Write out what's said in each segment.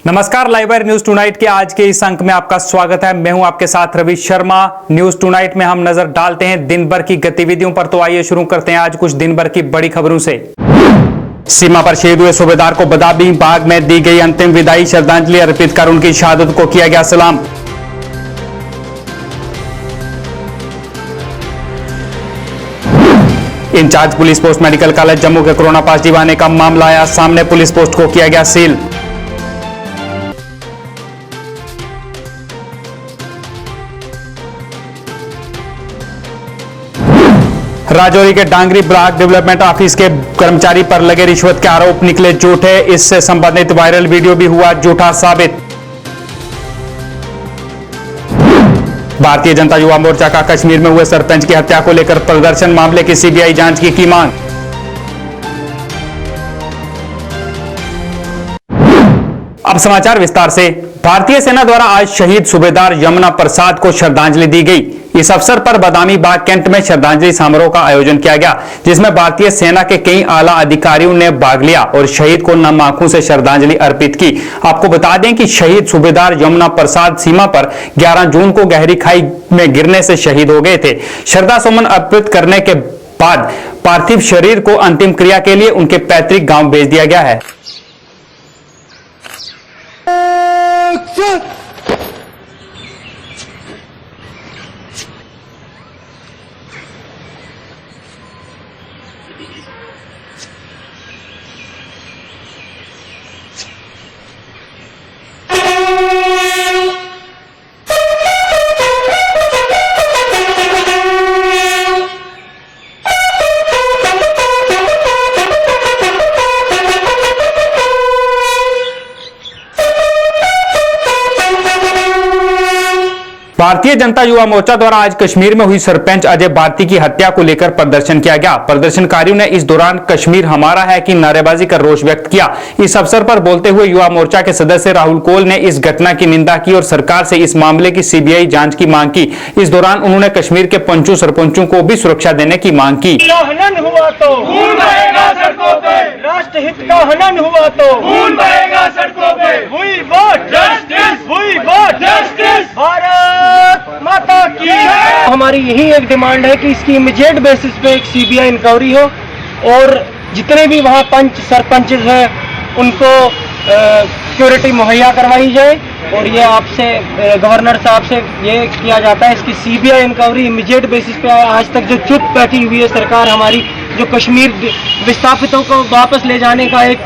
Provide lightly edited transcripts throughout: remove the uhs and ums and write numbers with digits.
नमस्कार, live wire news tonight के आज के इस अंक में आपका स्वागत है। मैं हूं आपके साथ रवि शर्मा। न्यूज टुनाइट में हम नजर डालते हैं दिन भर की गतिविधियों पर। तो आइए शुरू करते हैं आज कुछ दिन भर की बड़ी खबरों से। सीमा पर शहीद हुए सूबेदार को बदामी बाग में दी गई अंतिम विदाई, श्रद्धांजलि अर्पित कर उनकी शहादत को किया गया सलाम। In charge police post medical college Jammu के कोरोना पॉजिटिव आने का मामला आया सामने, पुलिस पोस्ट को किया गया सील। राजौरी के डांगरी ब्लॉक डेवलपमेंट ऑफिस के कर्मचारी पर लगे रिश्वत के आरोप निकले झूठे, इससे संबंधित वायरल वीडियो भी हुआ झूठा साबित। भारतीय जनता युवा मोर्चा का कश्मीर में हुए सरपंच की हत्या को लेकर प्रदर्शन, मामले की सीबीआई जांच की मांग। अब समाचार विस्तार से। भारतीय सेना द्वारा आज शहीद सूबेदार यमुना प्रसाद को श्रद्धांजलि दी गई। इस अवसर पर बदामी बाग कैंट में श्रद्धांजलि समारोह का आयोजन किया गया, जिसमें भारतीय सेना के कई आला अधिकारियों ने भाग लिया और शहीद को नम आंखों से श्रद्धांजलि अर्पित की। आपको बता दें कि शहीद सूबेदार यमुना प्रसाद सीमा पर 11 जून को गहरी खाई में गिरने से शहीद हो गए थे। श्रद्धा सुमन अर्पित करने के बाद पार्थिव शरीर को अंतिम क्रिया के लिए उनके पैतृक गांव भेज दिया गया है। भारतीय जनता युवा मोर्चा द्वारा आज कश्मीर में हुई सरपंच अजय भारती की हत्या को लेकर प्रदर्शन किया गया। प्रदर्शनकारियों ने इस दौरान कश्मीर हमारा है की नारेबाजी कर रोष व्यक्त किया। इस अवसर पर बोलते हुए युवा मोर्चा के सदस्य राहुल कोल ने इस घटना की निंदा की और सरकार से इस मामले की सीबीआई जांच की मांग की। इस दौरान उन्होंने कश्मीर के पंचों सरपंचों को भी सुरक्षा देने की मांग की। हनन हुआ तो खून बहेगा सड़कों पे, राष्ट्रहित का हनन हुआ तो खून बहेगा सड़कों पे। हुई वोट जस्टिस, हुई वोट जस्टिस, भारत माता की। हमारी यही एक डिमांड है कि इसकी इमीडिएट बेसिस पे एक सीबीआई इंक्वायरी हो और जितने भी वहाँ पंच सरपंच हैं उनको सिक्योरिटी मुहैया करवाई जाए। और ये आपसे गवर्नर साहब से ये किया जाता है इसकी सीबीआई इंक्वायरी इमीडिएट बेसिस पे। आज तक जो चुप बैठी हुई है सरकार हमारी, जो कश्मीर विस्थापितों को वापस ले जाने का एक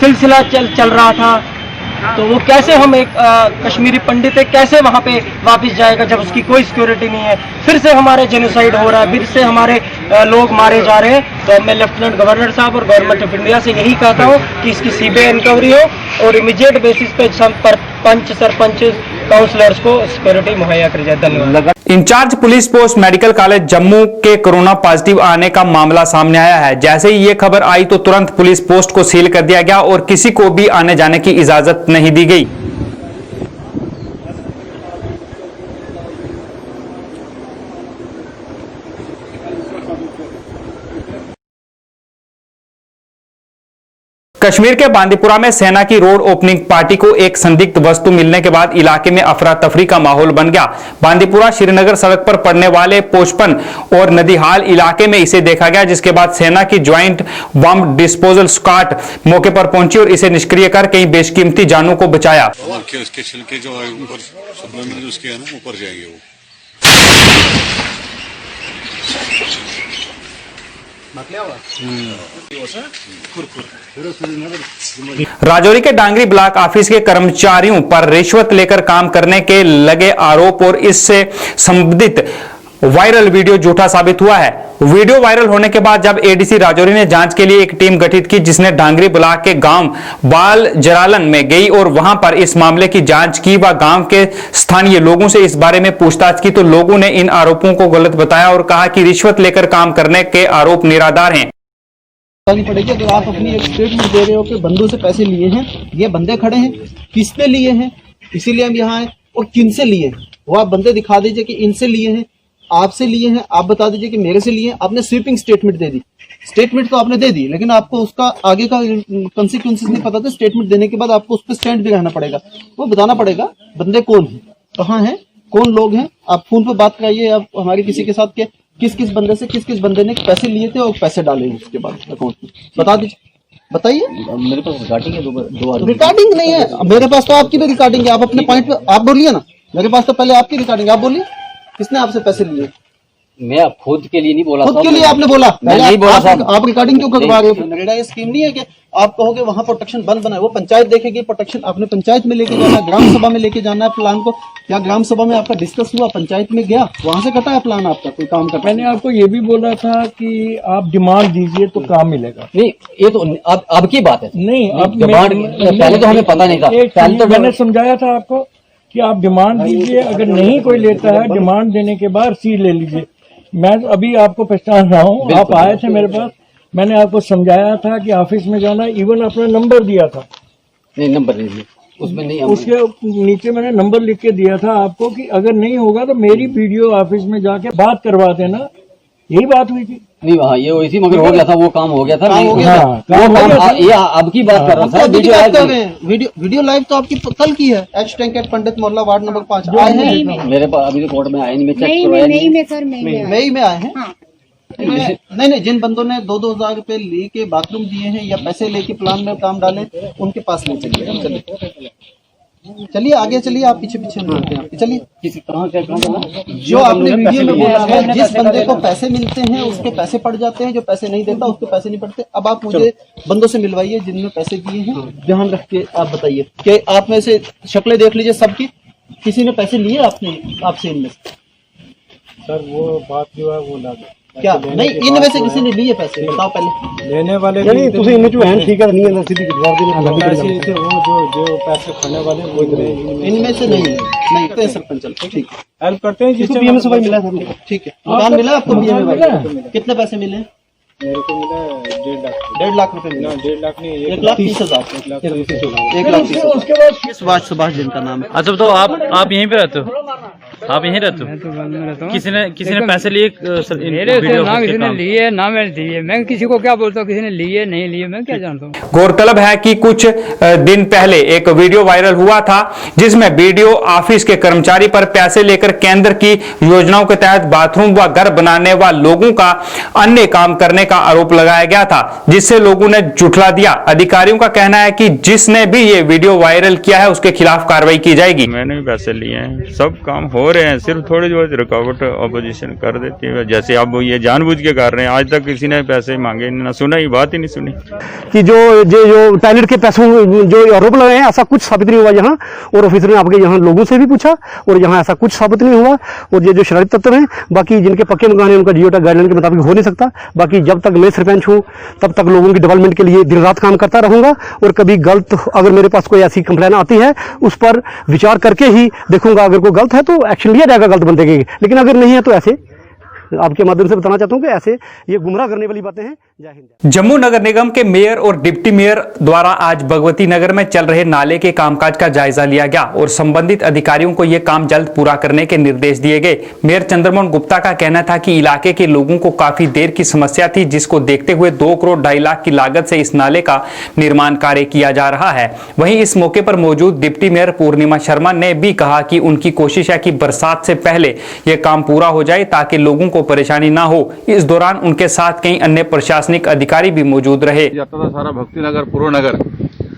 सिलसिला चल रहा था, तो वो कैसे हम एक कश्मीरी पंडित है कैसे वहाँ पे वापस जाएगा जब उसकी कोई सिक्योरिटी नहीं है। फिर से हमारे जेनोसाइड हो रहा है, फिर से हमारे लोग मारे जा रहे हैं। तो मैं लेफ्टिनेंट गवर्नर साहब और गवर्नमेंट ऑफ इंडिया से यही कहता हूँ कि इसकी सीबीआई इंक्वायरी हो और इमीडिएट बेसिस पे पंच सरपंच काउंसलर्स को सिक्योरिटी मुहैया करी जाए। धन्यवाद। In charge police post medical college Jammu के कोरोना पॉजिटिव आने का मामला सामने आया है। जैसे ही ये खबर आई तो तुरंत पुलिस पोस्ट को सील कर दिया गया और किसी को भी आने जाने की इजाजत नहीं दी गई। कश्मीर के बांदीपुरा में सेना की रोड ओपनिंग पार्टी को एक संदिग्ध वस्तु मिलने के बाद इलाके में अफरा तफरी का माहौल बन गया। बांदीपुरा श्रीनगर सड़क पर पड़ने वाले पोचपन और नदीहाल इलाके में इसे देखा गया, जिसके बाद सेना की ज्वाइंट बम डिस्पोजल स्क्वाड मौके पर पहुंची और इसे निष्क्रिय कर कई बेशकीमती जानों को बचाया। उसके छिलके जो है ऊपर उसके है ना ऊपर जाएंगे वो। राजौरी के डांगरी ब्लॉक ऑफिस के कर्मचारियों पर रिश्वत लेकर काम करने के लगे आरोप और इससे संबंधित वायरल वीडियो झूठा साबित हुआ है। वीडियो वायरल होने के बाद जब एडीसी राजौरी ने जांच के लिए एक टीम गठित की, जिसने डांगरी ब्लॉक के गांव बाल जरालन में गई और वहां पर इस मामले की जांच की व गांव के स्थानीय लोगों से इस बारे में पूछताछ की, तो लोगों ने इन आरोपों को गलत बताया और कहा कि रिश्वत लेकर काम करने के आरोप निराधार हैं। पड़ेगी अगर आप अपनी एक स्टेटमेंट दे रहे हो कि बंदों से पैसे लिए हैं, ये बंदे खड़े हैं, किसने लिए हैं, इसीलिए हम यहाँ आए, और किन से लिए हैं वो आप बंदे दिखा दीजिए कि इनसे लिए हैं, आपसे लिए हैं, आप बता दीजिए कि मेरे से लिए हैं। आपने स्वीपिंग स्टेटमेंट दे दी, स्टेटमेंट तो आपने दे दी, लेकिन आपको उसका आगे का कॉन्सिक्वेंसेस नहीं पता था। स्टेटमेंट देने के बाद आपको उस पर स्टैंड भी रहना पड़ेगा, वो बताना पड़ेगा बंदे कौन है, कहाँ हैं, कौन लोग हैं। आप फोन पे बात कराइए आप हमारे किसी के साथ के किस किस बंदे से किस किस बंदे ने पैसे लिए थे और पैसे डाले उसके बाद अकाउंट में, बता दीजिए, बताइए। मेरे पास रिकॉर्डिंग है, दो रिकॉर्डिंग नहीं है मेरे पास, तो आपकी भी रिकॉर्डिंग है। आप अपने पॉइंट पे आप बोलिए ना, मेरे पास तो पहले आपकी रिकॉर्डिंग, आप बोलिए किसने आपसे पैसे लिए। मैं खुद के लिए नहीं बोला, खुद के लिए आपने बोला, मैं नहीं बोला साहब। आप रिकॉर्डिंग क्यों करवा रहे हो? नरेगा ये स्कीम नहीं है कि आप कहोगे वहां प्रोटेक्शन बंद बना है, वो पंचायत देखेगी प्रोटेक्शन। आपने पंचायत में लेके जाना है, ग्राम सभा में लेके जाना है प्लान को। क्या ग्राम सभा में आपका डिस्कस हुआ, पंचायत में गया, वहां से कटा है प्लान आपका कोई काम का? मैंने आपको ये भी बोला था कि आप डिमांड दीजिए तो काम मिलेगा। नहीं, ये तो अब की बात है। नहीं, अब डिमांड पहले तो हमें पता नहीं था। पहले तो मैंने समझाया था आपको कि आप डिमांड दीजिए, अगर नहीं कोई लेता है डिमांड देने के बाद रसीद ले लीजिए। मैं अभी आपको पहचान रहा हूँ, आप आए थे मेरे पास, मैंने आपको समझाया था कि ऑफिस में जाना, इवन अपना नंबर दिया था। नहीं, नंबर नहीं उसमें नहीं, उसके नीचे मैंने नंबर लिख के दिया था आपको कि अगर नहीं होगा तो मेरी वीडियो ऑफिस में जाके बात करवा देना, यही बात हुई थी। नहीं, हाँ ये वैसी मगर हो गया था, वो काम हो गया था। काम हो गया था। वो काम ये अब की बात कर रहा था। वीडियो लाइव तो आपकी कल की है। एच टैंक एट पंडित मोहल्ला वार्ड नंबर 5 आए हैं मेरे पास अभी तो कोर्ट में आए नहीं, मैं चेक नहीं करवाया नहीं में सर मई में आए हैं। नहीं, जिन बंदों ने 2-2 हजार रुपए लेके बाथरूम दिए हैं या पैसे लेके प्लान में काम डाले, उनके पास ले चलिए। चलिए आगे चलिए, आप पीछे पीछे मिलते हैं। चलिए, जो आपने वीडियो में बोला है, जिस बंदे को पैसे मिलते हैं उसके पैसे पड़ जाते हैं, जो पैसे नहीं देता उसके पैसे नहीं पड़ते। अब आप मुझे बंदों से मिलवाइए जिनने पैसे दिए हैं, ध्यान रख के आप बताइए कि आप में से शक्लें देख लीजिए सबकी, किसी ने पैसे लिए आपसे इनमें से? सर वो बात जो है वो लगा क्या नहीं, इनमें से किसी ने लिए पैसे, बताओ पहले। लेने वाले नहीं, तुझे इनमें जो है ठीक है नहीं है, सीधी पैसे वो जो पैसे खाने वाले वो इनमें से नहीं तो सरपंच चल ठीक है, हेल्प करते हैं। जिसको पीएम सफाई मिला था, ठीक है, मकान मिला आपको पीएम में? कितने पैसे मिले? मेरे को मिला 1.5 लाख रुपए मिला। 1.5 लाख नहीं, 1,30,000। 1,30,000। उसके बाद सुभाष जिनका नाम है। अच्छा, तो आप यहीं पे रहते हो? आप यहीं रहते हो? किसी ने पैसे लिए? मेरे से ना किसी ने लिए ना मैंने दिए। मैं किसी को क्या बोलता हूँ, किसी ने लिए नहीं लिए, मैं क्या जानता हूँ। गौरतलब है कि कुछ दिन पहले एक वीडियो वायरल हुआ था जिसमें वीडियो ऑफिस के कर्मचारी पर पैसे लेकर केंद्र की योजनाओं के तहत बाथरूम व घर बनाने व लोगों का अन्य काम करने का आरोप लगाया गया था, जिससे लोगों ने जुठला दिया। अधिकारियों का कहना है कि जिसने भी ये वीडियो वायरल किया है उसके खिलाफ कार्रवाई की जाएगी। मैंने भी पैसे लिए हैं, सब काम हो रहे हैं, सिर्फ थोड़ी बहुत रुकावट अपोजिशन कर देती है। जैसे अब ये जानबूझ के कर रहे हैं, आज तक किसी ने पैसे मांगे ना, सुना ही बात ही नहीं सुनी कि जो टॉयलेट के पैसों जो आरोप लगाए हैं, ऐसा कुछ साबित नहीं हुआ यहाँ। और ऑफिसर ने आपके यहाँ लोगों से भी पूछा और यहाँ ऐसा कुछ साबित नहीं हुआ। और ये जो शरारती तत्व हैं, बाकी जिनके पक्के मकान हैं उनका जियो टैग गाइडलाइन के मुताबिक हो नहीं सकता। बाकी जब तक मैं सरपंच हूँ तब तक लोगों की डेवलपमेंट के लिए दिन रात काम करता रहूंगा। और कभी गलत अगर मेरे पास कोई ऐसी कंप्लेन आती है उस पर विचार करके ही देखूंगा। अगर कोई गलत है तो एक्शन लिया जाएगा गलत बंदे के, लेकिन अगर नहीं है तो ऐसे आपके माध्यम से बताना चाहता हूं कि ऐसे ये गुमराह करने वाली बातें हैं। जय हिंद। जम्मू नगर निगम के मेयर और डिप्टी मेयर द्वारा आज भगवती नगर में चल रहे नाले के कामकाज का जायजा लिया गया और संबंधित अधिकारियों को यह काम जल्द पूरा करने के निर्देश दिए गए। मेयर चंद्रमोहन गुप्ता का कहना था कि इलाके के लोगों को काफी देर की समस्या थी, जिसको देखते हुए 2 करोड़ 2.5 लाख की लागत से इस नाले का निर्माण कार्य किया जा रहा है। वहीं इस मौके पर मौजूद डिप्टी मेयर पूर्णिमा शर्मा ने भी कहा कि उनकी कोशिश है कि बरसात से पहले यह काम पूरा हो जाए ताकि लोगों को परेशानी ना हो। इस दौरान उनके साथ कई अन्य प्रशासनिक अधिकारी भी मौजूद रहे। जाता था सारा भक्ति नगर पूर्व नगर,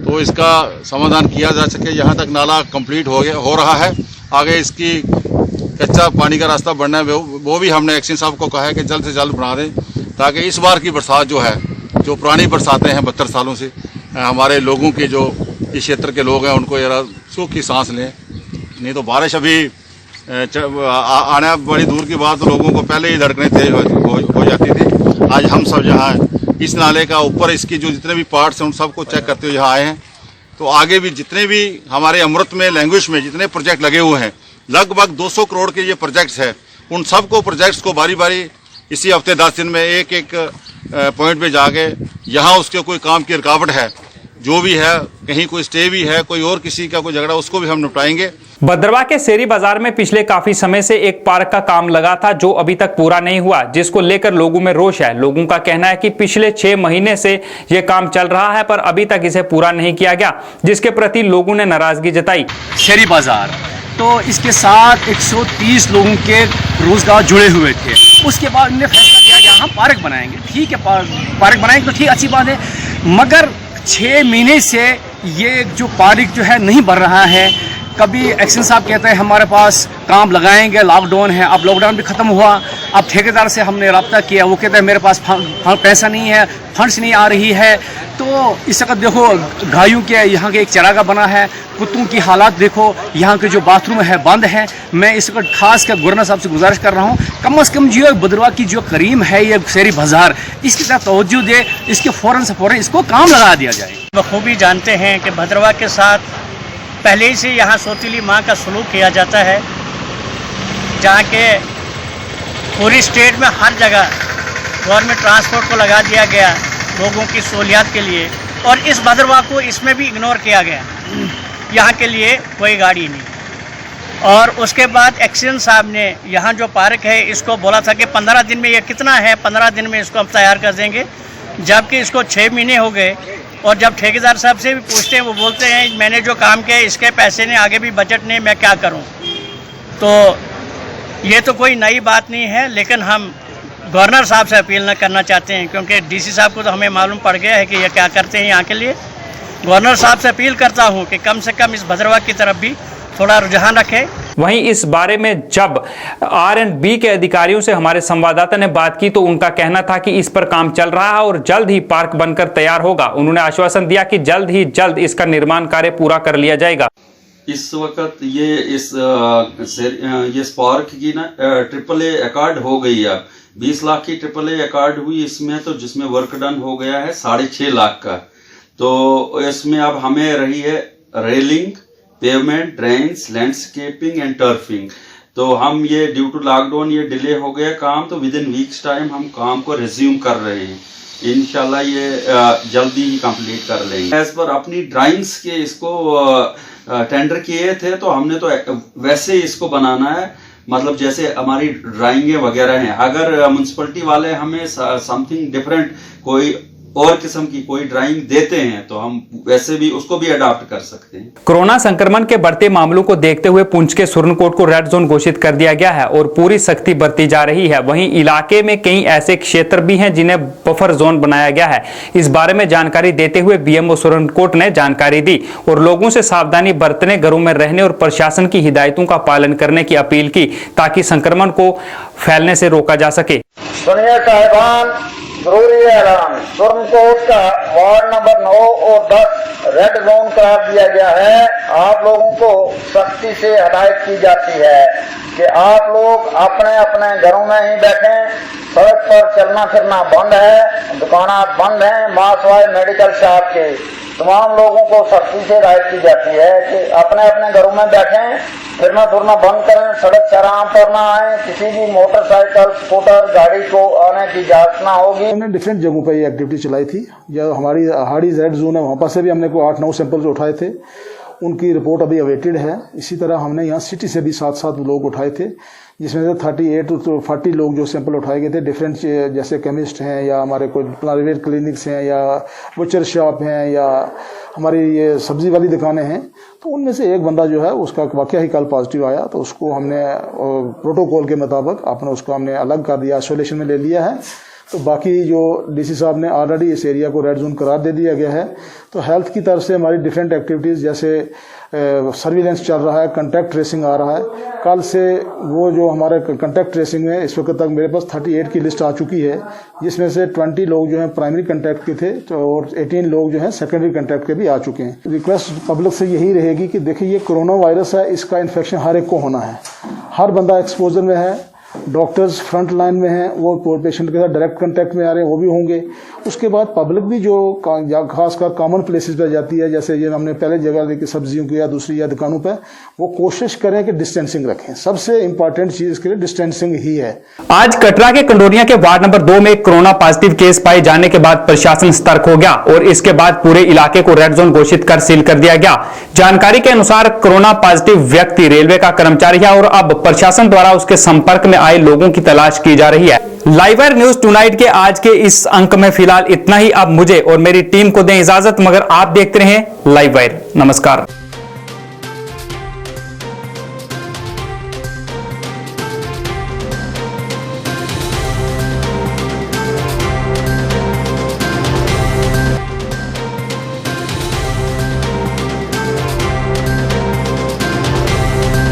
तो इसका समाधान किया जा सके। यहाँ तक नाला कंप्लीट हो रहा है, आगे इसकी कच्चा पानी का रास्ता बनना है, वो भी हमने एक्शन साहब को कहा है कि जल्द से जल्द बना दें, ताकि इस बार की बरसात जो है, जो पुरानी बरसातें हैं 72 सालों से, हमारे लोगों के जो इस क्षेत्र के लोग हैं उनको जरा सुख की सांस लें। नहीं तो बारिश अभी आना बड़ी दूर की बात, लोगों को पहले ही धड़कनें तेज हो जाती थी। आज हम सब यहाँ इस नाले का ऊपर इसकी जो जितने भी पार्ट्स हैं उन सबको चेक करते हुए यहाँ आए हैं। तो आगे भी जितने भी हमारे अमृत में लैंग्वेज में जितने प्रोजेक्ट लगे हुए हैं, लगभग 200 करोड़ के ये प्रोजेक्ट्स हैं, उन सबको प्रोजेक्ट्स को बारी बारी इसी हफ्ते 10 दिन में एक एक पॉइंट पे जाके यहाँ उसके कोई काम की रुकावट है, जो भी है, कहीं कोई स्टे भी है, कोई और किसी का कोई झगड़ा, उसको भी हम निपटाएंगे। भद्रवाह के शेरी बाजार में पिछले काफी समय से एक पार्क का काम लगा था जो अभी तक पूरा नहीं हुआ, जिसको लेकर लोगों में रोष है। लोगों का कहना है कि पिछले 6 महीने से यह काम चल रहा है पर अभी तक इसे पूरा नहीं किया गया, जिसके प्रति लोगों ने नाराजगी जताई। शेरी बाजार तो इसके साथ 130 लोगों के रोजगार जुड़े हुए थे। उसके बाद उन्होंने फैसला लिया यहाँ पार्क बनाएंगे। ठीक है, पार्क बनाएंगे तो ठीक, अच्छी बात है, मगर 6 महीने से ये जो पार्क जो है नहीं बन रहा है। कभी एक्शन साहब कहते हैं हमारे पास काम लगाएंगे, लॉकडाउन है, अब लॉकडाउन भी ख़त्म हुआ, अब ठेकेदार से हमने रब्ता किया, वो कहते हैं मेरे पास पैसा नहीं है, फंड्स नहीं आ रही है। तो इस वक्त देखो गायों के यहाँ के एक चरागा बना है, कुत्तों की हालात देखो, यहाँ के जो बाथरूम है बंद है। मैं इस वक्त खास कर गवर्नर साहब से गुजारिश कर रहा हूँ, कम से कम जो भद्रवाह की जो करीम है ये शेरी बाजार, इसकी तरफ तवज्जो दे, इसके फ़ौरन से फ़ौरन इसको काम लगा दिया जाए। बखूबी जानते हैं कि भद्रवाह के साथ पहले ही से यहाँ सौतीली माँ का सलूक किया जाता है, जहाँ के पूरी स्टेट में हर जगह गवर्नमेंट ट्रांसपोर्ट को लगा दिया गया लोगों की सहूलियत के लिए, और इस भद्रवाह को इसमें भी इग्नोर किया गया। यहाँ के लिए कोई गाड़ी नहीं। और उसके बाद एक्सीडेंट साहब ने यहाँ जो पार्क है इसको बोला था कि 15 दिन में ये कितना है, 15 दिन में इसको हम तैयार कर देंगे, जबकि इसको 6 महीने हो गए। और जब ठेकेदार साहब से भी पूछते हैं वो बोलते हैं मैंने जो काम किया इसके पैसे नहीं, आगे भी बजट नहीं, मैं क्या करूं। तो ये तो कोई नई बात नहीं है, लेकिन हम गवर्नर साहब से अपील न करना चाहते हैं, क्योंकि डीसी साहब को तो हमें मालूम पड़ गया है कि ये क्या करते हैं यहाँ के लिए। गवर्नर साहब से अपील करता हूँ कि कम से कम इस भद्रवाह की तरफ भी थोड़ा रुझान रखें। वहीं इस बारे में जब R&B के अधिकारियों से हमारे संवाददाता ने बात की तो उनका कहना था कि इस पर काम चल रहा है और जल्द ही पार्क बनकर तैयार होगा। उन्होंने आश्वासन दिया कि जल्द ही जल्द इसका निर्माण कार्य पूरा कर लिया जाएगा। इस वक्त ये इस पार्क की ना AAA अकार्ड हो गई है। 20 लाख की AAA अकार्ड हुई इसमें, तो जिसमें वर्क डन हो गया है 6.5 लाख का। तो इसमें अब हमें रही है railing, pavement, drains, landscaping and turfing. तो हम ये ड्यू टू लॉकडाउन ये डिले हो गया काम, तो विद इन वीक्स टाइम हम काम को रिज्यूम कर रहे हैं। इंशाल्लाह ये जल्दी ही कंप्लीट कर लेंगे। एज पर अपनी ड्राइंग्स के इसको टेंडर किए थे, तो हमने तो वैसे ही इसको बनाना है, मतलब जैसे हमारी ड्राइंगें वगैरह हैं। अगर म्युनिसिपैलिटी वाले हमें समथिंग डिफरेंट कोई और किस्म की कोई ड्राइंग देते हैं तो हम वैसे भी उसको भी अडॉप्ट कर सकते हैं। कोरोना संक्रमण के बढ़ते मामलों को देखते हुए पुंछ के सुरनकोट को रेड जोन घोषित कर दिया गया है और पूरी सख्ती बरती जा रही है। वहीं इलाके में कई ऐसे क्षेत्र भी हैं जिन्हें बफर जोन बनाया गया है। इस बारे में जानकारी देते हुए BMO सुरनकोट ने जानकारी दी और लोगों से सावधानी बरतने, घरों में रहने और प्रशासन की हिदायतों का पालन करने की अपील की ताकि संक्रमण को फैलने से रोका जा सके। सुनिए साहिबान, जरूरी ऐलान, सुरनकोट का वार्ड नंबर 9 और 10 रेड जोन करार दिया गया है। आप लोगों को सख्ती से हिदायत की जाती है कि आप लोग अपने अपने घरों में ही बैठें। सड़क पर चलना फिरना बंद है, दुकानें बंद हैं। मासवाई मेडिकल शॉप के तमाम लोगों को सख्ती से हिदायत की जाती है कि अपने अपने घरों में बैठें, फिरना फिरना बंद करें, सड़क चौराहे पर ना आए, किसी भी मोटरसाइकिल, स्कूटर, गाड़ी को आने की इजाजत ना होगी। हमने डिफरेंट जगहों पर ये एक्टिविटी चलाई थी। जो हमारी हाड़ी रेड जोन है वहाँ पर से भी हमने कोई 8-9 सैंपल्स उठाए थे, उनकी रिपोर्ट अभी अवेटेड है। इसी तरह हमने यहाँ सिटी से भी 7 लोग उठाए थे, जिसमें से 38 to 40 लोग जो सैंपल उठाए गए थे डिफरेंट, जैसे केमिस्ट हैं या हमारे कोई प्राइवेट क्लिनिक्स हैं या बुचर शॉप हैं या हमारी ये सब्जी वाली दुकानें हैं। तो उनमें से एक बंदा जो है उसका वाकया ही कल पॉजिटिव आया, तो उसको हमने प्रोटोकॉल के मुताबिक उसको हमने अलग कर दिया, आइसोलेशन में ले लिया है। तो बाकी जो डीसी साहब ने ऑलरेडी इस एरिया को रेड जोन करार दे दिया गया है। तो हेल्थ की तरफ से हमारी डिफरेंट एक्टिविटीज़ जैसे सर्विलेंस चल रहा है, कंटैक्ट ट्रेसिंग आ रहा है। कल से वो जो हमारे कंटैक्ट ट्रेसिंग में इस वक्त तक मेरे पास 38 की लिस्ट आ चुकी है, जिसमें से 20 लोग जो हैं प्राइमरी कंटैक्ट के थे और 18 लोग जो हैं सेकेंडरी कंटैक्ट के भी आ चुके हैं। रिक्वेस्ट पब्लिक से यही रहेगी कि देखिए ये कोरोना वायरस है, इसका इन्फेक्शन हर एक को होना है, हर बंदा एक्सपोजर में है। डॉक्टर्स फ्रंट लाइन में हैं, वो पेशेंट के साथ डायरेक्ट कांटेक्ट में आ रहे हैं, वो भी होंगे। उसके बाद पब्लिक भी जो खासकर कॉमन प्लेसेस पर जाती है, जैसे ये हमने पहले जगह देखी सब्जियों की या दूसरी या दुकानों पर, वो कोशिश करें कि डिस्टेंसिंग रखें। सबसे इंपॉर्टेंट चीज इसके लिए डिस्टेंसिंग ही है। आज कटरा के कंडोरिया के वार्ड नंबर 2 में कोरोना पॉजिटिव केस पाए जाने के बाद प्रशासन सतर्क हो गया और इसके बाद पूरे इलाके को रेड जोन घोषित कर सील कर दिया गया। जानकारी के अनुसार कोरोना पॉजिटिव व्यक्ति रेलवे का कर्मचारी है और अब प्रशासन द्वारा उसके संपर्क में आए लोगों की तलाश की जा रही है। लाइव वायर न्यूज टुनाइट के आज के इस अंक में फिलहाल इतना ही। अब मुझे और मेरी टीम को दें इजाजत, मगर आप देखते रहें लाइव वायर। नमस्कार।